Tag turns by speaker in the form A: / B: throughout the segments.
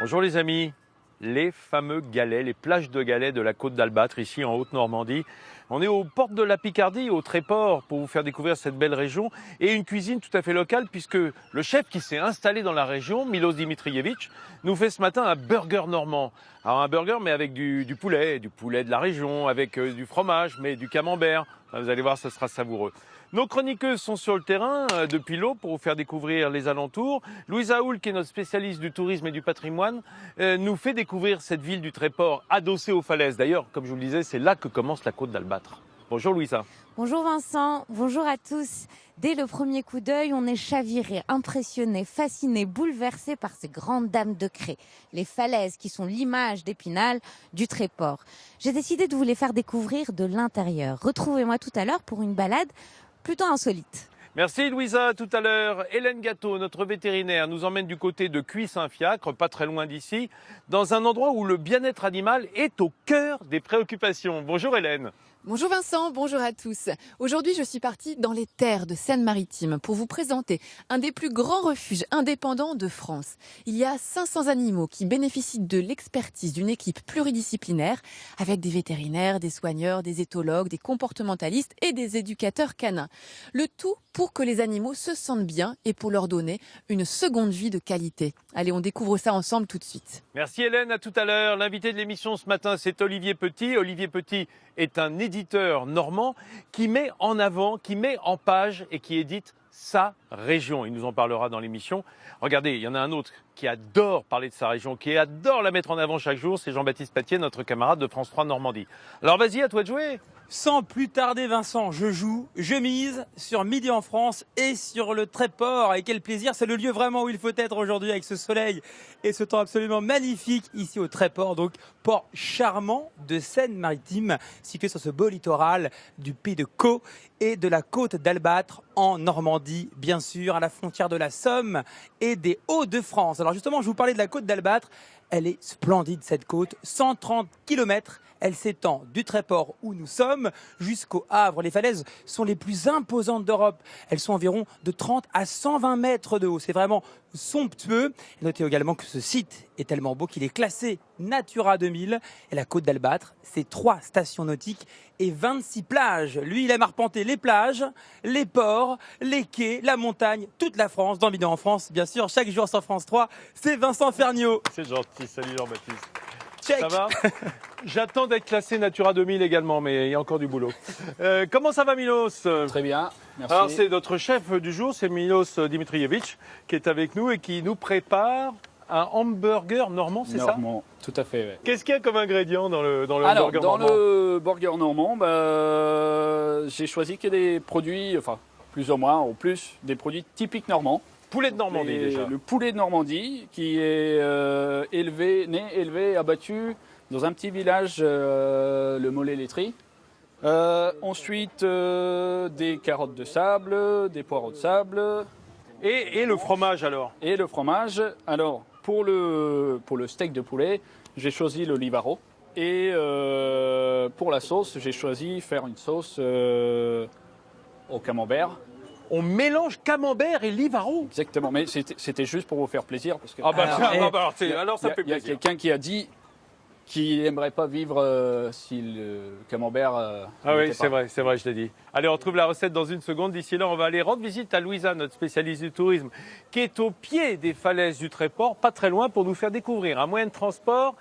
A: Bonjour les amis, les fameux galets, les plages de galets de la côte d'Albâtre, ici en Haute-Normandie. On est aux portes de la Picardie, au Tréport, pour vous faire découvrir cette belle région et une cuisine tout à fait locale puisque le chef qui s'est installé dans la région, Milos Dimitrijevic, nous fait ce matin un burger normand. Alors un burger mais avec du poulet de la région, avec du fromage, mais du camembert. Vous allez voir, ce sera savoureux. Nos chroniqueuses sont sur le terrain depuis l'aube pour vous faire découvrir les alentours. Louisa Houle, qui est notre spécialiste du tourisme et du patrimoine, nous fait découvrir cette ville du Tréport adossée aux falaises. D'ailleurs, comme je vous le disais, c'est là que commence la côte d'Albâtre. Bonjour Louisa.
B: Bonjour Vincent, bonjour à tous. Dès le premier coup d'œil, on est chaviré, impressionné, fasciné, bouleversé par ces grandes dames de craie, les falaises qui sont l'image d'Épinal du Tréport. J'ai décidé de vous les faire découvrir de l'intérieur. Retrouvez-moi tout à l'heure pour une balade plutôt insolite.
A: Merci Louisa, tout à l'heure. Hélène Gâteau, notre vétérinaire, nous emmène du côté de Cuy-Saint-Fiacre, pas très loin d'ici, dans un endroit où le bien-être animal est au cœur des préoccupations. Bonjour Hélène.
C: Bonjour Vincent, bonjour à tous. Aujourd'hui, je suis partie dans les terres de Seine-Maritime pour vous présenter un des plus grands refuges indépendants de France. Il y a 500 animaux qui bénéficient de l'expertise d'une équipe pluridisciplinaire avec des vétérinaires, des soigneurs, des éthologues, des comportementalistes et des éducateurs canins. Le tout pour que les animaux se sentent bien et pour leur donner une seconde vie de qualité. Allez, on découvre ça ensemble tout de suite.
A: Merci Hélène, à tout à l'heure. L'invité de l'émission ce matin, c'est Olivier Petit. Olivier Petit est un éditeur normand qui met en avant, qui met en page et qui édite sa région. Il nous en parlera dans l'émission. Regardez, il y en a un autre qui adore parler de sa région, qui adore la mettre en avant chaque jour, c'est Jean-Baptiste Patier, notre camarade de France 3 Normandie. Alors vas-y, à toi de jouer.
D: Sans plus tarder Vincent, je mise sur Midi en France et sur le Tréport. Et quel plaisir, c'est le lieu vraiment où il faut être aujourd'hui avec ce soleil et ce temps absolument magnifique ici au Tréport. Donc port charmant de Seine-Maritime, situé sur ce beau littoral du pays de Caux et de la côte d'Albâtre en Normandie, bien sûr, à la frontière de la Somme et des Hauts-de-France. Alors justement, je vous parlais de la côte d'Albâtre. Elle est splendide cette côte, 130 km. Elle s'étend du Tréport où nous sommes jusqu'au Havre. Les falaises sont les plus imposantes d'Europe. Elles sont environ de 30 à 120 mètres de haut. C'est vraiment somptueux. Notez également que ce site est tellement beau qu'il est classé Natura 2000. Et la côte d'Albâtre, c'est 3 stations nautiques et 26 plages. Lui, il aime arpenter les plages, les ports, les quais, la montagne, toute la France. Dans Vidéo en France, bien sûr, chaque jour sur France 3, c'est Vincent Ferniaud.
A: C'est gentil, salut Jean-Baptiste.
D: Check.
A: Ça va? J'attends d'être classé Natura 2000 également, mais il y a encore du boulot. Comment ça va Milos?
E: Très bien, merci.
A: Alors c'est notre chef du jour, c'est Milos Dimitrijevic, qui est avec nous et qui nous prépare un hamburger normand, c'est ça?
E: Normand, tout à fait. Ouais.
A: Qu'est-ce qu'il y a comme ingrédient dans le
E: Alors,
A: hamburger
E: dans
A: normand?
E: le burger normand, j'ai choisi que des produits, enfin plus ou moins, ou plus, des produits typiques normands.
A: Poulet de Normandie déjà.
E: Le poulet de Normandie qui est élevé, abattu dans un petit village, le Mollet-Létry. Ensuite, des carottes de sable, des poireaux de sable.
A: Et le fromage alors?
E: Et le fromage. Alors, pour le steak de poulet, j'ai choisi le Livaro. Et pour la sauce, j'ai choisi faire une sauce au camembert.
A: On mélange camembert et Livaro?
E: Exactement, mais c'était juste pour vous faire plaisir. Parce que
A: alors ça fait
E: il y a
A: plaisir.
E: quelqu'un qui a dit qu'il n'aimerait pas vivre si le camembert.
A: Ah oui, c'est vrai, je l'ai dit. Allez, on retrouve la recette dans une seconde. D'ici là, on va aller rendre visite à Louisa, notre spécialiste du tourisme, qui est au pied des falaises du Tréport, pas très loin, pour nous faire découvrir un moyen de transport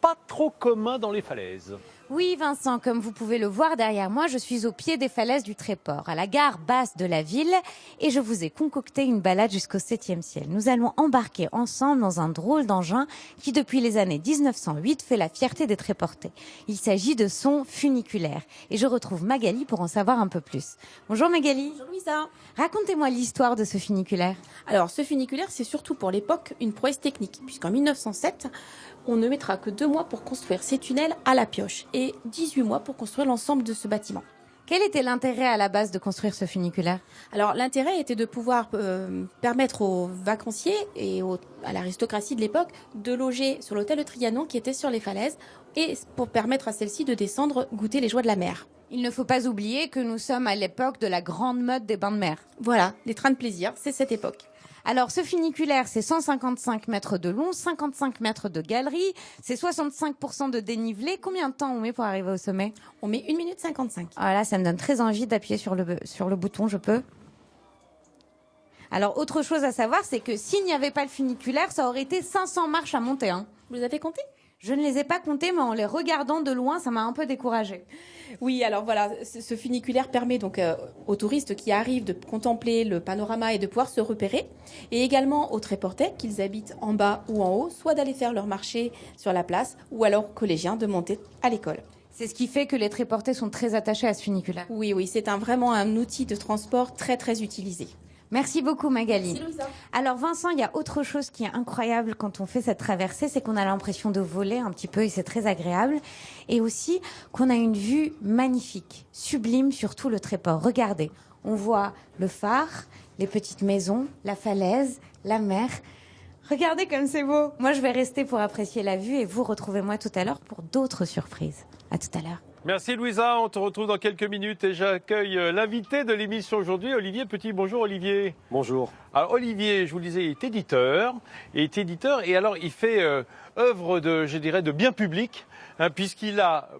A: pas trop commun dans les falaises.
B: Oui Vincent, comme vous pouvez le voir derrière moi, je suis au pied des falaises du Tréport, à la gare basse de la ville, et je vous ai concocté une balade jusqu'au 7e ciel. Nous allons embarquer ensemble dans un drôle d'engin qui, depuis les années 1908, fait la fierté des Tréportais. Il s'agit de son funiculaire, et je retrouve Magali pour en savoir un peu plus. Bonjour Magali.
F: Bonjour Louisa.
B: Racontez-moi l'histoire de ce funiculaire.
F: Alors ce funiculaire, c'est surtout pour l'époque une prouesse technique, puisqu'en 1907, on ne mettra que 2 mois pour construire ces tunnels à la pioche et 18 mois pour construire l'ensemble de ce bâtiment.
B: Quel était l'intérêt à la base de construire ce funiculaire?
F: Alors l'intérêt était de pouvoir permettre aux vacanciers et à l'aristocratie de l'époque de loger sur l'hôtel de Trianon qui était sur les falaises et pour permettre à celle-ci de descendre goûter les joies de la mer.
B: Il ne faut pas oublier que nous sommes à l'époque de la grande mode des bains de mer.
F: Voilà, les trains de plaisir, c'est cette époque.
B: Alors, ce funiculaire, c'est 155 mètres de long, 55 mètres de galerie, c'est 65% de dénivelé. Combien de temps on met pour arriver au sommet?
F: On met 1 minute 55.
B: Ah là, ça me donne très envie d'appuyer sur le bouton, je peux? Alors, autre chose à savoir, c'est que s'il n'y avait pas le funiculaire, ça aurait été 500 marches à monter. Hein.
F: Vous les avez comptés?
B: Je ne les ai pas comptés, mais en les regardant de loin, ça m'a un peu découragée.
F: Oui, alors voilà, ce funiculaire permet donc aux touristes qui arrivent de contempler le panorama et de pouvoir se repérer, et également aux tréportais, qu'ils habitent en bas ou en haut, soit d'aller faire leur marché sur la place, ou alors aux collégiens de monter à l'école.
B: C'est ce qui fait que les tréportais sont très attachés à ce funiculaire.
F: Oui, c'est vraiment un outil de transport très très utilisé.
B: Merci beaucoup Magali.
F: Merci Louisa.
B: Alors Vincent, il y a autre chose qui est incroyable quand on fait cette traversée, c'est qu'on a l'impression de voler un petit peu et c'est très agréable. Et aussi qu'on a une vue magnifique, sublime sur tout le Tréport. Regardez, on voit le phare, les petites maisons, la falaise, la mer. Regardez comme c'est beau. Moi, je vais rester pour apprécier la vue et vous retrouvez-moi tout à l'heure pour d'autres surprises. À tout à l'heure.
A: Merci Louisa, on te retrouve dans quelques minutes et j'accueille l'invité de l'émission aujourd'hui, Olivier Petit. Bonjour Olivier.
G: Bonjour.
A: Alors Olivier, je vous le disais, il est éditeur et alors il fait œuvre de, je dirais, de bien public, hein, puisqu'il a,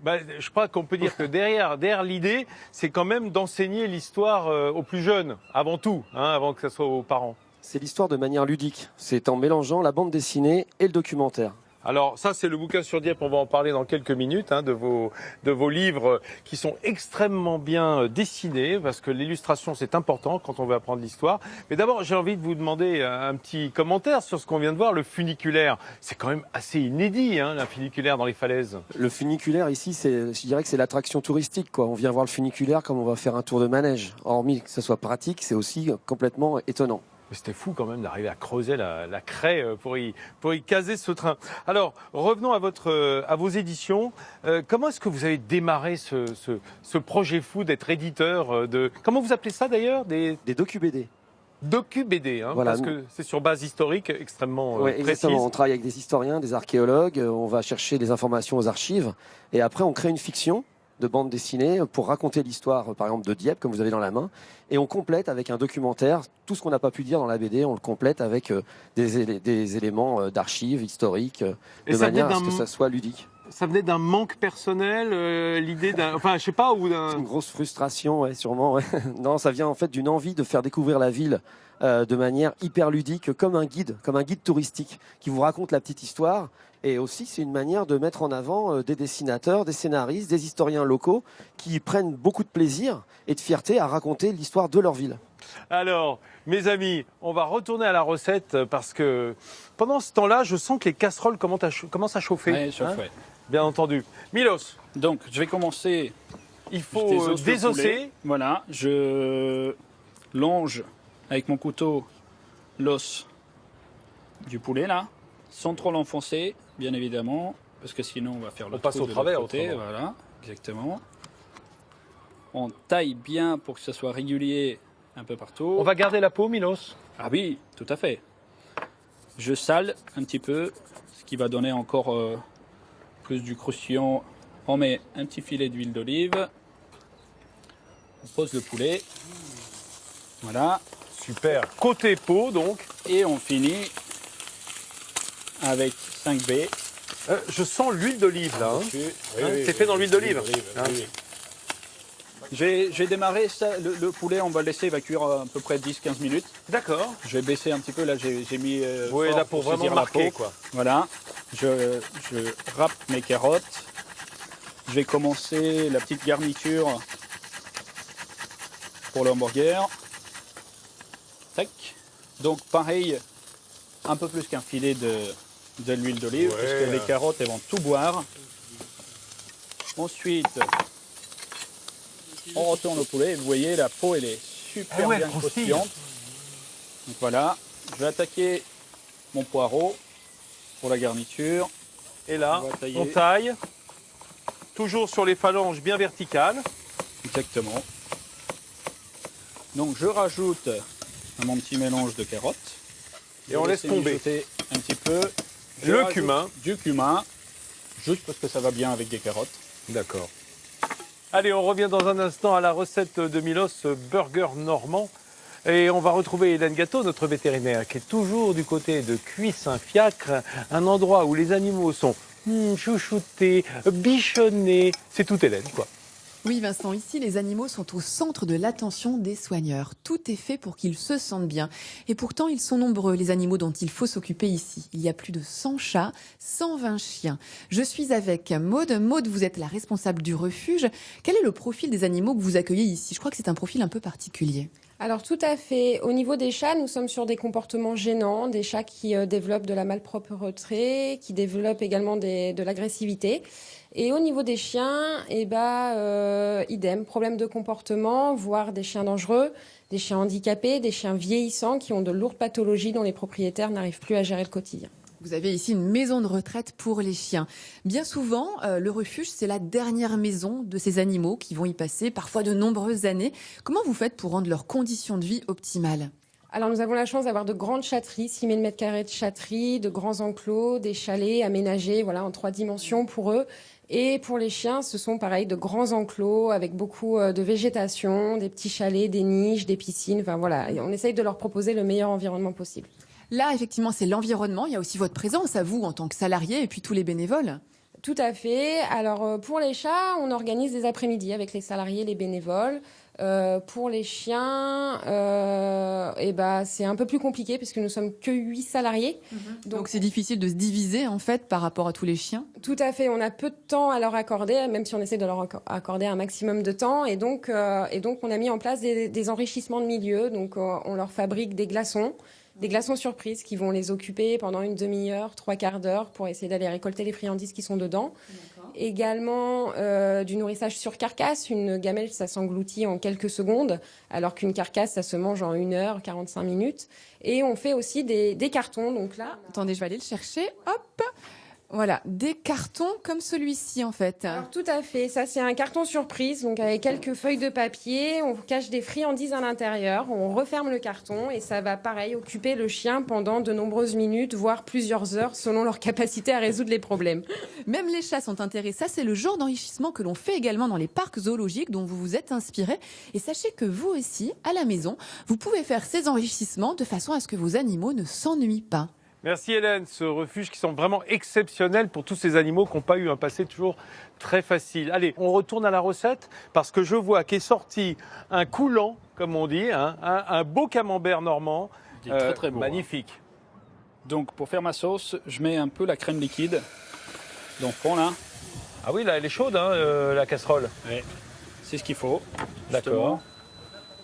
A: je crois qu'on peut dire que derrière l'idée, c'est quand même d'enseigner l'histoire aux plus jeunes, avant tout, hein, avant que ça soit aux parents.
G: C'est l'histoire de manière ludique. C'est en mélangeant la bande dessinée et le documentaire.
A: Alors ça, c'est le bouquin sur Dieppe, on va en parler dans quelques minutes, hein, de vos livres qui sont extrêmement bien dessinés, parce que l'illustration, c'est important quand on veut apprendre l'histoire. Mais d'abord, j'ai envie de vous demander un petit commentaire sur ce qu'on vient de voir, le funiculaire. C'est quand même assez inédit, hein, le funiculaire dans les falaises.
G: Le funiculaire ici, je dirais que c'est l'attraction touristique, quoi. On vient voir le funiculaire comme on va faire un tour de manège. Hormis que ce soit pratique, c'est aussi complètement étonnant.
A: Mais c'était fou quand même d'arriver à creuser la craie pour y caser ce train. Alors, revenons à vos éditions. Comment est-ce que vous avez démarré ce projet fou d'être éditeur de... Comment vous appelez ça d'ailleurs?
G: Des docu-BD.
A: Docu-BD, hein,
G: voilà.
A: Parce que c'est sur base historique extrêmement précise.
G: Exactement. On travaille avec des historiens, des archéologues, on va chercher des informations aux archives et après on crée une fiction de bande dessinée pour raconter l'histoire, par exemple, de Dieppe, comme vous avez dans la main. Et on complète avec un documentaire. Tout ce qu'on n'a pas pu dire dans la BD, on le complète avec des éléments d'archives historiques, de manière à ce que ça soit ludique.
A: Ça venait d'un manque personnel, l'idée d'un... Enfin, je sais pas, ou d'un...
G: C'est une grosse frustration, ouais, sûrement. Ouais. Non, ça vient en fait d'une envie de faire découvrir la ville de manière hyper ludique, comme un guide touristique qui vous raconte la petite histoire. Et aussi, c'est une manière de mettre en avant des dessinateurs, des scénaristes, des historiens locaux qui prennent beaucoup de plaisir et de fierté à raconter l'histoire de leur ville.
A: Alors, mes amis, on va retourner à la recette parce que pendant ce temps-là, je sens que les casseroles commencent à chauffer.
E: Ouais, chauffe, ouais.
A: Bien entendu. Milos.
E: Donc, je vais commencer.
A: Il faut désosser.
E: Voilà, je longe avec mon couteau l'os du poulet là, sans trop l'enfoncer, bien évidemment, parce que sinon on va faire le
A: trou passe au travers,
E: côté. Voilà, exactement. On taille bien pour que ce soit régulier un peu partout.
A: On va garder la peau, Milos?
E: Ah oui, tout à fait. Je sale un petit peu, ce qui va donner encore plus du croustillant. On met un petit filet d'huile d'olive. On pose le poulet. Voilà.
A: Super. Côté peau, donc.
E: Et on finit avec 5B.
A: Je sens l'huile d'olive, là. Hein. C'est fait dans l'huile d'olive.
E: J'ai démarré ça, le poulet, on va le laisser cuire à peu près 10-15 minutes. D'accord. Je vais baisser un petit peu, là j'ai mis...
A: oui, là pour vraiment marquer, quoi.
E: Voilà. Je râpe mes carottes. Je vais commencer la petite garniture pour le hamburger. Tac. Donc pareil, un peu plus qu'un filet de l'huile d'olive, parce que les carottes elles vont tout boire. Ensuite, on retourne le poulet. Vous voyez, la peau elle est super bien croustillante. Donc voilà, je vais attaquer mon poireau pour la garniture.
A: Et là, on taille, toujours sur les phalanges bien verticales.
E: Exactement. Donc je rajoute mon petit mélange de carottes.
A: Et on laisse tomber
E: un petit peu.
A: Le cumin.
E: Du cumin, juste parce que ça va bien avec des carottes.
A: D'accord. Allez, on revient dans un instant à la recette de Milos, burger normand. Et on va retrouver Hélène Gâteau, notre vétérinaire, qui est toujours du côté de Cuis-Saint-Fiacre, un endroit où les animaux sont chouchoutés, bichonnés. C'est tout Hélène, quoi.
C: Oui Vincent, ici les animaux sont au centre de l'attention des soigneurs. Tout est fait pour qu'ils se sentent bien. Et pourtant ils sont nombreux les animaux dont il faut s'occuper ici. Il y a plus de 100 chats, 120 chiens. Je suis avec Maude. Maude, vous êtes la responsable du refuge. Quel est le profil des animaux que vous accueillez ici? Je crois que c'est un profil un peu particulier.
F: Alors tout à fait. Au niveau des chats, nous sommes sur des comportements gênants, des chats qui développent de la malpropreté, qui développent également de l'agressivité. Et au niveau des chiens, idem, problème de comportement, voire des chiens dangereux, des chiens handicapés, des chiens vieillissants qui ont de lourdes pathologies dont les propriétaires n'arrivent plus à gérer le quotidien.
C: Vous avez ici une maison de retraite pour les chiens. Bien souvent, le refuge, c'est la dernière maison de ces animaux qui vont y passer parfois de nombreuses années. Comment vous faites pour rendre leurs conditions de vie optimales ?
F: Alors nous avons la chance d'avoir de grandes chatteries, 6 000 m² de chatteries, de grands enclos, des chalets aménagés en 3 dimensions pour eux. Et pour les chiens, ce sont pareil de grands enclos avec beaucoup de végétation, des petits chalets, des niches, des piscines. Et on essaye de leur proposer le meilleur environnement possible.
C: Là, effectivement, c'est l'environnement. Il y a aussi votre présence à vous en tant que salarié et puis tous les bénévoles.
F: Tout à fait. Alors pour les chats, on organise des après-midi avec les salariés, les bénévoles. Pour les chiens, c'est un peu plus compliqué puisque nous sommes que 8 salariés.
C: Donc c'est difficile de se diviser en fait par rapport à tous les chiens.
F: Tout à fait. On a peu de temps à leur accorder, même si on essaie de leur accorder un maximum de temps. Et donc on a mis en place des enrichissements de milieu. Donc on leur fabrique des glaçons surprises qui vont les occuper pendant une demi-heure, 3/4 d'heure pour essayer d'aller récolter les friandises qui sont dedans. Également du nourrissage sur carcasse. Une gamelle, ça s'engloutit en quelques secondes, alors qu'une carcasse, ça se mange en 1 heure, 45 minutes. Et on fait aussi des cartons. Donc là,
C: attendez, je vais aller le chercher. Hop, voilà, des cartons comme celui-ci en fait.
F: Alors tout à fait, ça c'est un carton surprise, donc avec quelques feuilles de papier, on cache des friandises à l'intérieur, on referme le carton et ça va pareil occuper le chien pendant de nombreuses minutes, voire plusieurs heures selon leur capacité à résoudre les problèmes.
C: Même les chats sont intéressés, ça c'est le genre d'enrichissement que l'on fait également dans les parcs zoologiques dont vous vous êtes inspiré. Et sachez que vous aussi, à la maison, vous pouvez faire ces enrichissements de façon à ce que vos animaux ne s'ennuient pas.
A: Merci Hélène, ce refuge qui semble vraiment exceptionnel pour tous ces animaux qui n'ont pas eu un passé toujours très facile. Allez, on retourne à la recette parce que je vois qu'est sorti un coulant, comme on dit, un beau camembert normand.
E: Il est très très beau.
A: Magnifique.
E: Donc pour faire ma sauce, je mets un peu la crème liquide. Donc prends là.
A: Ah oui, là elle est chaude, la casserole.
E: Ouais. C'est ce qu'il faut.
A: D'accord.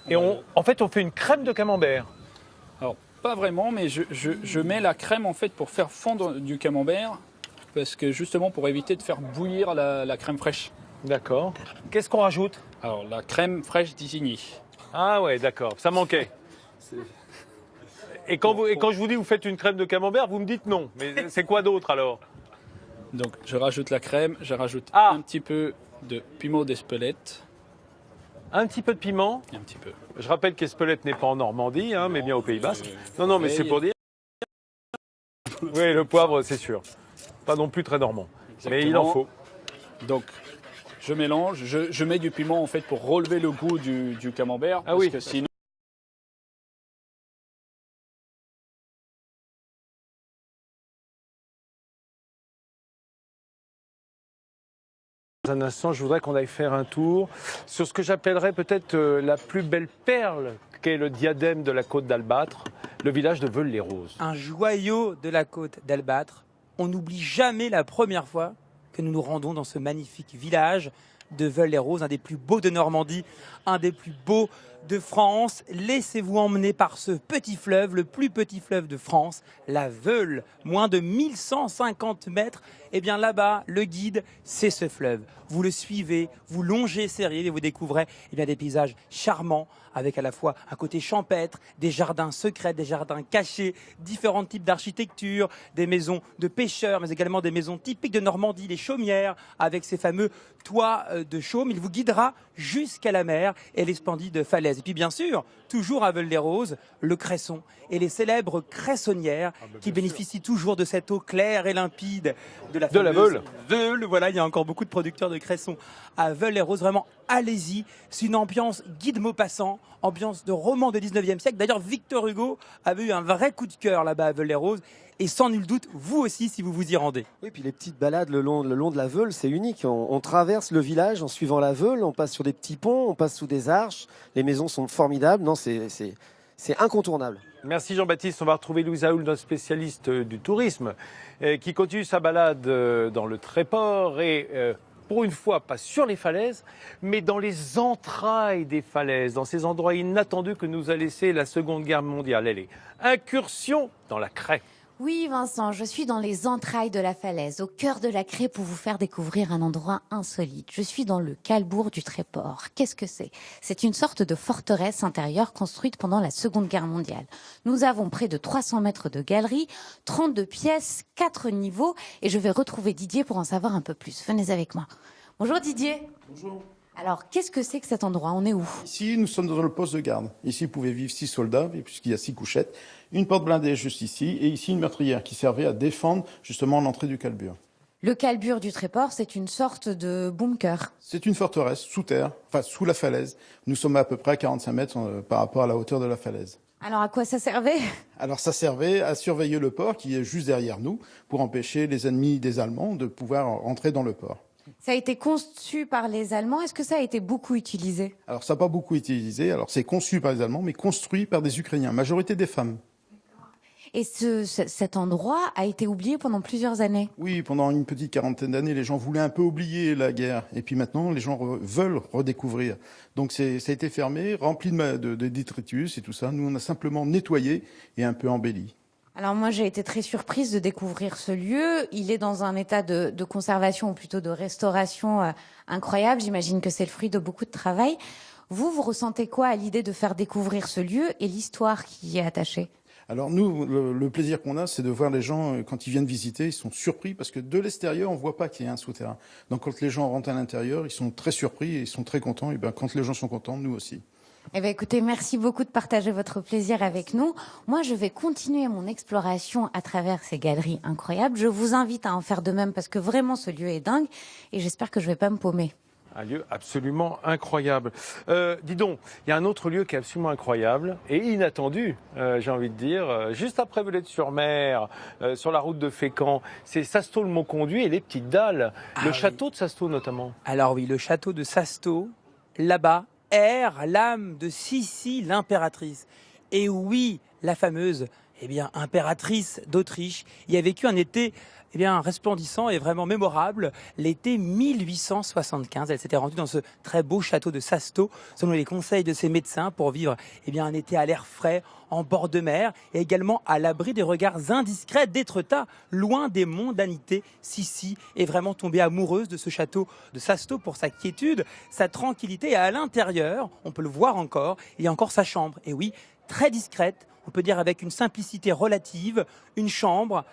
A: Et en fait on fait une crème de camembert.
E: Alors pas vraiment, mais je mets la crème en fait pour faire fondre du camembert, parce que justement pour éviter de faire bouillir la crème fraîche.
A: D'accord. Qu'est-ce qu'on rajoute?
E: Alors la crème fraîche d'Isigny.
A: Ah ouais, d'accord, ça manquait. Et quand je vous dis vous faites une crème de camembert, vous me dites non. Mais c'est quoi d'autre alors?
E: Donc je rajoute la crème, je rajoute un petit peu de piment d'Espelette.
A: Un petit peu de piment.
E: Un petit peu.
A: Je rappelle qu'Espelette n'est pas en Normandie, mais bien au Pays Basque. Non, mais c'est pour dire. Oui, le poivre, c'est sûr. Pas non plus très normand. Exactement. Mais il en faut.
E: Donc, je mélange. Je mets du piment en fait pour relever le goût du camembert.
A: Ah oui.
E: Parce que sinon.
A: Dans un instant, je voudrais qu'on aille faire un tour sur ce que j'appellerais peut-être la plus belle perle qu'est le diadème de la côte d'Albâtre, le village de Veules-les-Roses.
D: Un joyau de la côte d'Albâtre. On n'oublie jamais la première fois que nous nous rendons dans ce magnifique village de Veules-les-Roses, un des plus beaux de Normandie, un des plus beaux de France. Laissez-vous emmener par ce petit fleuve, le plus petit fleuve de France, la Veule, moins de 1150 mètres. Et bien là-bas, le guide, c'est ce fleuve. Vous le suivez, vous longez ces rives et vous découvrez des paysages charmants avec à la fois un côté champêtre, des jardins secrets, des jardins cachés, différents types d'architecture, des maisons de pêcheurs, mais également des maisons typiques de Normandie, les chaumières, avec ces fameux toits de chaume. Il vous guidera jusqu'à la mer et les splendides falaises. Et puis bien sûr, toujours à Veules-les-Roses, le cresson et les célèbres cressonnières qui bénéficient toujours de cette eau claire et limpide de la
A: Veule.
D: Veule. Voilà, il y a encore beaucoup de producteurs de cressons à Veules-les-Roses. Vraiment, allez-y. C'est une ambiance Guy de Maupassant, ambiance de roman du 19e siècle. D'ailleurs, Victor Hugo avait eu un vrai coup de cœur là-bas à Veules-les-Roses. Et sans nul doute, vous aussi, si vous vous y rendez.
G: Oui, puis les petites balades le long de la Veule, c'est unique. On traverse le village en suivant la Veule, on passe sur des petits ponts, on passe sous des arches. Les maisons sont formidables. Non, c'est incontournable.
A: Merci Jean-Baptiste. On va retrouver Louise Aoul, notre spécialiste du tourisme, qui continue sa balade dans le Tréport et pour une fois, pas sur les falaises, mais dans les entrailles des falaises, dans ces endroits inattendus que nous a laissé la Seconde Guerre mondiale. Elle est incursion dans la craie.
B: Oui, Vincent, je suis dans les entrailles de la falaise, au cœur de la craie pour vous faire découvrir un endroit insolite. Je suis dans le Cahlebourg du Tréport. Qu'est-ce que c'est? C'est une sorte de forteresse intérieure construite pendant la Seconde Guerre mondiale. Nous avons près de 300 mètres de galeries, 32 pièces, 4 niveaux et je vais retrouver Didier pour en savoir un peu plus. Venez avec moi. Bonjour Didier.
H: Bonjour.
B: Alors, qu'est-ce que c'est que cet endroit? On est où?
H: Ici, nous sommes dans le poste de garde. Ici, pouvaient vivre 6 soldats, puisqu'il y a 6 couchettes. Une porte blindée juste ici, et ici une meurtrière qui servait à défendre justement l'entrée du Cahlebourg.
B: Le Cahlebourg du Tréport, c'est une sorte de bunker.
H: C'est une forteresse sous terre, enfin sous la falaise. Nous sommes à peu près à 45 mètres par rapport à la hauteur de la falaise.
B: Alors, à quoi ça servait?
H: Alors ça servait à surveiller le port qui est juste derrière nous, pour empêcher les ennemis des Allemands de pouvoir entrer dans le port.
B: Ça a été conçu par les Allemands. Est-ce que ça a été beaucoup utilisé?
H: Alors ça n'a pas beaucoup été utilisé. Alors c'est conçu par les Allemands, mais construit par des Ukrainiens, majorité des femmes.
B: Et cet endroit a été oublié pendant plusieurs années.
H: Oui, pendant une petite quarantaine d'années, les gens voulaient un peu oublier la guerre. Et puis maintenant, les gens veulent redécouvrir. Donc ça a été fermé, rempli de détritus et tout ça. Nous, on a simplement nettoyé et un peu embelli.
B: Alors moi, j'ai été très surprise de découvrir ce lieu. Il est dans un état de conservation, ou plutôt de restauration incroyable. J'imagine que c'est le fruit de beaucoup de travail. Vous ressentez quoi à l'idée de faire découvrir ce lieu et l'histoire qui y est attachée?
H: Alors nous, le plaisir qu'on a, c'est de voir les gens, quand ils viennent visiter, ils sont surpris parce que de l'extérieur, on voit pas qu'il y a un souterrain. Donc quand les gens rentrent à l'intérieur, ils sont très surpris et ils sont très contents. Et bien quand les gens sont contents, nous aussi.
B: Eh bien, écoutez, merci beaucoup de partager votre plaisir avec nous. Moi, je vais continuer mon exploration à travers ces galeries incroyables. Je vous invite à en faire de même parce que vraiment, ce lieu est dingue et j'espère que je vais pas me paumer.
A: Un lieu absolument incroyable. Dis donc, il y a un autre lieu qui est absolument incroyable et inattendu, j'ai envie de dire, juste après Velette-sur-Mer, sur la route de Fécamp. C'est Sasto-le-Mont-Conduit et les Petites Dalles. Le château de Sasto notamment.
D: Alors oui, le château de Sasto, là-bas, erre l'âme de Sissi, l'impératrice. Et oui, la fameuse impératrice d'Autriche y a vécu un été resplendissant et vraiment mémorable, l'été 1875. Elle s'était rendue dans ce très beau château de Sasto, selon les conseils de ses médecins, pour vivre un été à l'air frais, en bord de mer, et également à l'abri des regards indiscrets d'Étretat, loin des mondanités. Sissi est vraiment tombée amoureuse de ce château de Sasto pour sa quiétude, sa tranquillité, et à l'intérieur, on peut le voir encore, il y a encore sa chambre. Et oui, très discrète, on peut dire avec une simplicité relative, une chambre,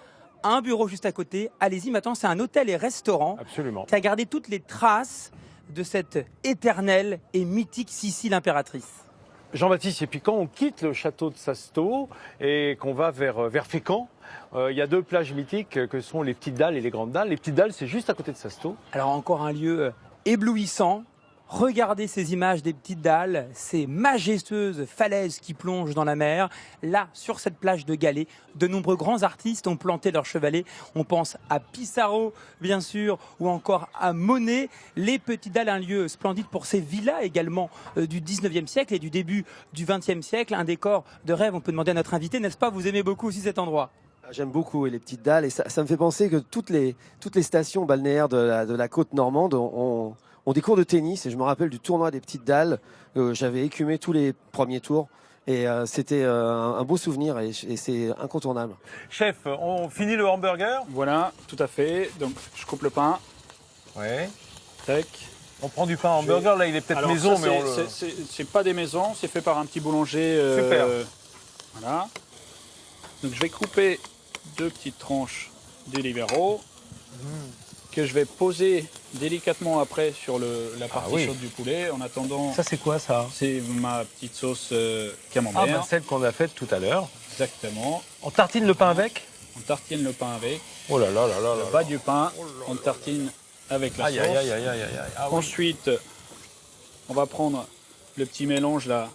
D: un bureau juste à côté. Allez-y, maintenant c'est un hôtel et restaurant.
A: Absolument.
D: Qui a gardé toutes les traces de cette éternelle et mythique Sissi l'impératrice.
A: Jean-Baptiste, et puis quand on quitte le château de Sasto et qu'on va vers Fécamp, il y a deux plages mythiques que sont les Petites Dalles et les Grandes Dalles. Les Petites Dalles, c'est juste à côté de Sasto.
D: Alors encore un lieu éblouissant. Regardez ces images des Petites Dalles, ces majestueuses falaises qui plongent dans la mer. Là, sur cette plage de galets, de nombreux grands artistes ont planté leurs chevalets. On pense à Pissarro, bien sûr, ou encore à Monet. Les Petites Dalles, un lieu splendide pour ces villas également du 19e siècle et du début du 20e siècle. Un décor de rêve, on peut demander à notre invité, n'est-ce pas? Vous aimez beaucoup aussi cet endroit?
G: J'aime beaucoup les Petites Dalles et ça me fait penser que toutes les stations balnéaires de la côte normande ont des cours de tennis et je me rappelle du tournoi des Petites Dalles. J'avais écumé tous les premiers tours et c'était un beau souvenir et c'est incontournable.
A: Chef, on finit le hamburger?
E: Voilà, tout à fait. Donc, je coupe le pain.
A: Ouais.
E: Tac.
A: On prend du pain hamburger, là il est peut-être
E: Alors,
A: maison,
E: ça,
A: mais
E: c'est pas des maisons, c'est fait par un petit boulanger.
A: Super.
E: Voilà. Donc, je vais couper 2 petites tranches de Libero que je vais poser délicatement après sur la partie chaude du poulet. En attendant,
A: ça c'est quoi ça?
E: c'est ma petite sauce camembert.
A: Celle qu'on a faite tout à l'heure.
E: Exactement.
A: On tartine le pain avec?
E: On tartine le pain avec.
A: Oh là là là là.
E: Le bas du pain, on tartine avec la sauce.
A: Aïe, aïe, aïe, aïe, aïe. Ah oui.
E: Ensuite, On va prendre le petit mélange là,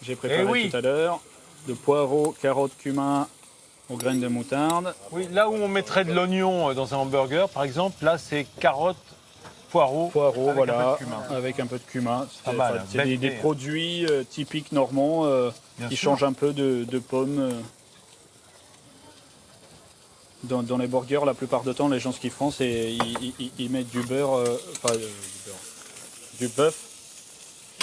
E: j'ai préparé
A: oui.
E: tout à l'heure, de poireaux, carottes, cumin, aux graines de moutarde.
A: Oui, là où on mettrait de l'oignon dans un hamburger, par exemple, là c'est carottes, poireaux,
E: Poireaux,
A: avec
E: voilà,
A: un peu de cumin.
E: avec un peu de cumin.
A: Pas mal, hein,
E: C'est
A: belle
E: des
A: idée, hein.
E: produits typiques normands
A: Bien
E: qui
A: sûr.
E: changent un peu de pommes. Dans les burgers, la plupart du temps, les gens ce qu'ils font, c'est ils mettent du beurre, du bœuf.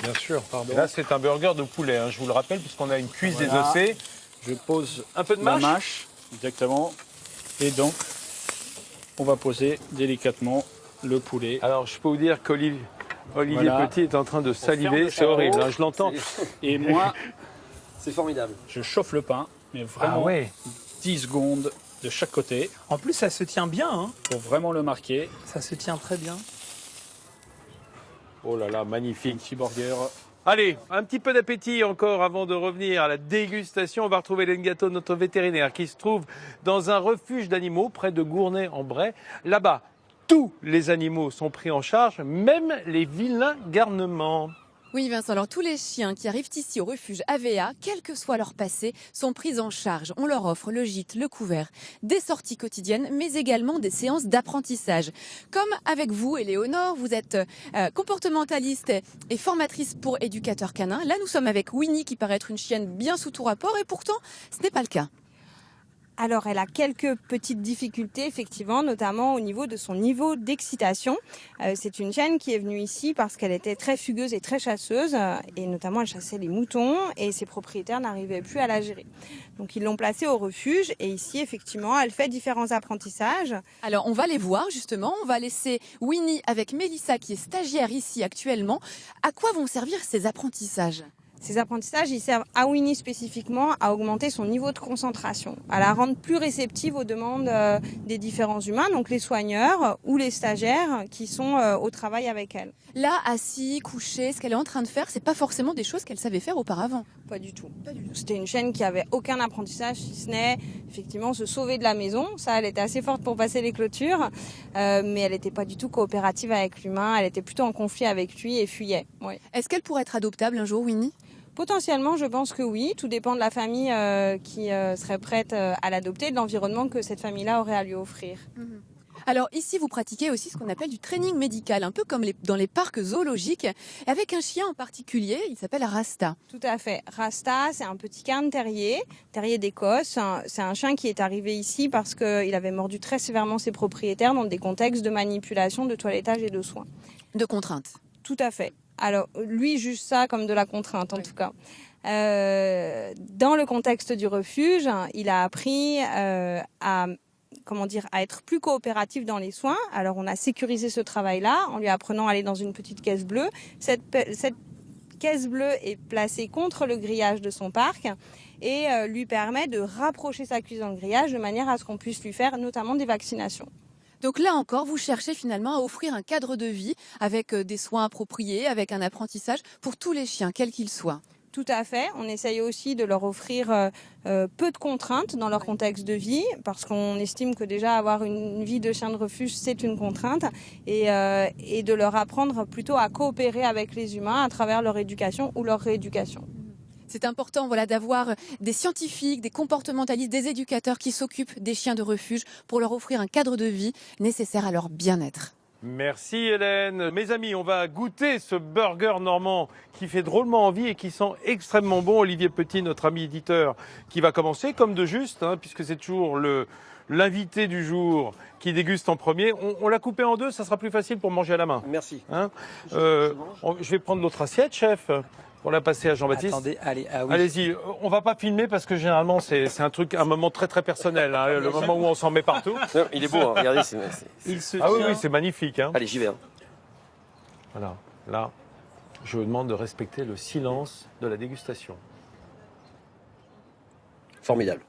A: Bien sûr.
E: Pardon.
A: Et là c'est un burger de poulet, hein, je vous le rappelle, puisqu'on a une cuisse
E: Voilà.
A: désossée.
E: Je pose
A: Un peu de
E: la
A: mâche.
E: mâche, exactement. Et donc, on va poser délicatement le poulet.
A: Alors je peux vous dire qu'Olivier
E: Voilà.
A: Petit est en train de
E: ferme
A: saliver,
E: le
A: c'est horrible,
E: chapeau.
A: hein, je l'entends.
E: Et moi,
G: C'est formidable.
E: je chauffe le pain, mais vraiment
A: Ah ouais.
E: 10 secondes de chaque côté
D: En plus, ça se tient bien. Hein.
E: pour vraiment le marquer.
D: Ça se tient très bien.
A: Oh là là,
E: Un
A: magnifique.
E: petit burger.
A: Allez, un petit peu d'appétit encore avant de revenir à la dégustation. On va retrouver Hélène Gâteau, notre vétérinaire, qui se trouve dans un refuge d'animaux près de Gournay-en-Bray. Là-bas, tous les animaux sont pris en charge, même les vilains garnements.
C: Oui Vincent, alors tous les chiens qui arrivent ici au refuge AVA, quel que soit leur passé, sont pris en charge. On leur offre le gîte, le couvert, des sorties quotidiennes, mais également des séances d'apprentissage. Comme avec vous, Éléonore, vous êtes comportementaliste et formatrice pour éducateurs canins. Là, nous sommes avec Winnie qui paraît être une chienne bien sous tout rapport et pourtant, ce n'est pas le cas.
I: Alors, elle a quelques petites difficultés, effectivement, notamment au niveau de son niveau d'excitation. C'est une chienne qui est venue ici parce qu'elle était très fugueuse et très chasseuse, et notamment elle chassait les moutons, et ses propriétaires n'arrivaient plus à la gérer. Donc, ils l'ont placée au refuge, et ici, effectivement, elle fait différents apprentissages.
C: Alors, on va les voir justement. On va laisser Winnie avec Mélissa qui est stagiaire ici actuellement. À quoi vont servir ces apprentissages ?
I: Ces apprentissages, ils servent à Winnie spécifiquement à augmenter son niveau de concentration, à la rendre plus réceptive aux demandes des différents humains, donc les soigneurs ou les stagiaires qui sont au travail avec elle.
C: Là, assis, couché, ce qu'elle est en train de faire, c'est pas forcément des choses qu'elle savait faire auparavant.
I: Pas du tout. C'était une chienne qui avait aucun apprentissage, si ce n'est effectivement se sauver de la maison. Ça, elle était assez forte pour passer les clôtures, mais elle n'était pas du tout coopérative avec l'humain. Elle était plutôt en conflit avec lui et fuyait. Oui.
C: Est-ce qu'elle pourrait être adoptable un jour, Winnie ?
I: Potentiellement, je pense que oui. Tout dépend de la famille qui serait prête à l'adopter, de l'environnement que cette famille-là aurait à lui offrir.
C: Alors ici, vous pratiquez aussi ce qu'on appelle du training médical, un peu comme dans les parcs zoologiques, avec un chien en particulier, il s'appelle Rasta.
I: Tout à fait. Rasta, c'est un petit cairn terrier d'Écosse. C'est un chien qui est arrivé ici parce qu'il avait mordu très sévèrement ses propriétaires dans des contextes de manipulation, de toilettage et de soins.
C: De contraintes.
I: Tout à fait. Alors, lui juge ça comme de la contrainte, en tout cas. Dans le contexte du refuge, il a appris à être plus coopératif dans les soins. Alors, on a sécurisé ce travail-là en lui apprenant à aller dans une petite caisse bleue. Cette caisse bleue est placée contre le grillage de son parc et lui permet de rapprocher sa cuisse dans le grillage de manière à ce qu'on puisse lui faire notamment des vaccinations.
C: Donc là encore, vous cherchez finalement à offrir un cadre de vie avec des soins appropriés, avec un apprentissage pour tous les chiens, quels qu'ils soient.
I: Tout à fait. On essaye aussi de leur offrir peu de contraintes dans leur contexte de vie, parce qu'on estime que déjà avoir une vie de chien de refuge, c'est une contrainte, et de leur apprendre plutôt à coopérer avec les humains à travers leur éducation ou leur rééducation.
C: C'est important d'avoir des scientifiques, des comportementalistes, des éducateurs qui s'occupent des chiens de refuge pour leur offrir un cadre de vie nécessaire à leur bien-être.
A: Merci Hélène. Mes amis, on va goûter ce burger normand qui fait drôlement envie et qui sent extrêmement bon. Olivier Petit, notre ami éditeur, qui va commencer comme de juste, puisque c'est toujours l'invité du jour qui déguste en premier. On l'a coupé en deux, ça sera plus facile pour manger à la main.
G: Merci.
A: Je vais prendre l'autre assiette, chef, pour la passer à Jean-Baptiste.
D: Attendez, allez, ah oui.
A: Allez-y, on va pas filmer parce que généralement c'est un moment très très personnel, le moment où on s'en met partout.
G: Non, il est beau, hein. Regardez.
D: Il se
A: Ah oui,
D: tient.
A: oui, c'est magnifique.
G: Allez, j'y vais.
A: Voilà, là, je vous demande de respecter le silence de la dégustation.
G: Formidable.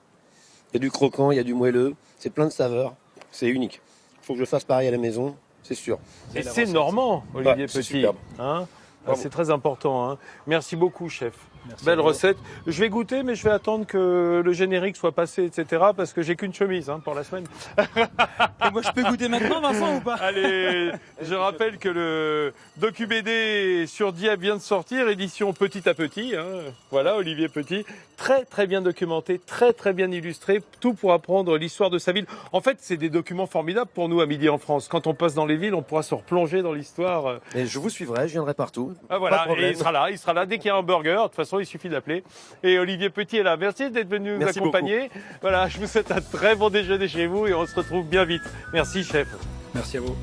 G: Il y a du croquant, il y a du moelleux, c'est plein de saveurs, c'est unique. Il faut que je fasse pareil à la maison, c'est sûr.
A: Et c'est normand, Olivier
G: Ouais, c'est
A: Petit.
G: superbe.
A: Hein
G: Bravo.
A: c'est très important. Hein. Merci beaucoup, chef.
E: Merci
A: Belle
E: à vous.
A: recette. Je vais goûter, mais je vais attendre que le générique soit passé, etc. Parce que j'ai qu'une chemise pour la semaine.
D: Et moi, je peux goûter maintenant, Vincent, ou pas?
A: Allez, je rappelle que le docu-BD sur Dieppe vient de sortir, édition Petit à Petit. Voilà, Olivier Petit. Très, très bien documenté, très, très bien illustré. Tout pour apprendre l'histoire de sa ville. En fait, c'est des documents formidables pour nous à Midi en France. Quand on passe dans les villes, on pourra se replonger dans l'histoire.
G: Et je vous suivrai, je viendrai partout.
A: Ah, voilà,
G: Pas de problème.
A: et il sera là dès qu'il y a un burger. De toute façon, il suffit d'appeler. Et Olivier Petit est là. Merci d'être venu nous
G: Merci
A: accompagner. Voilà, je vous souhaite un très bon déjeuner chez vous et on se retrouve bien vite. Merci, chef.
E: Merci à vous.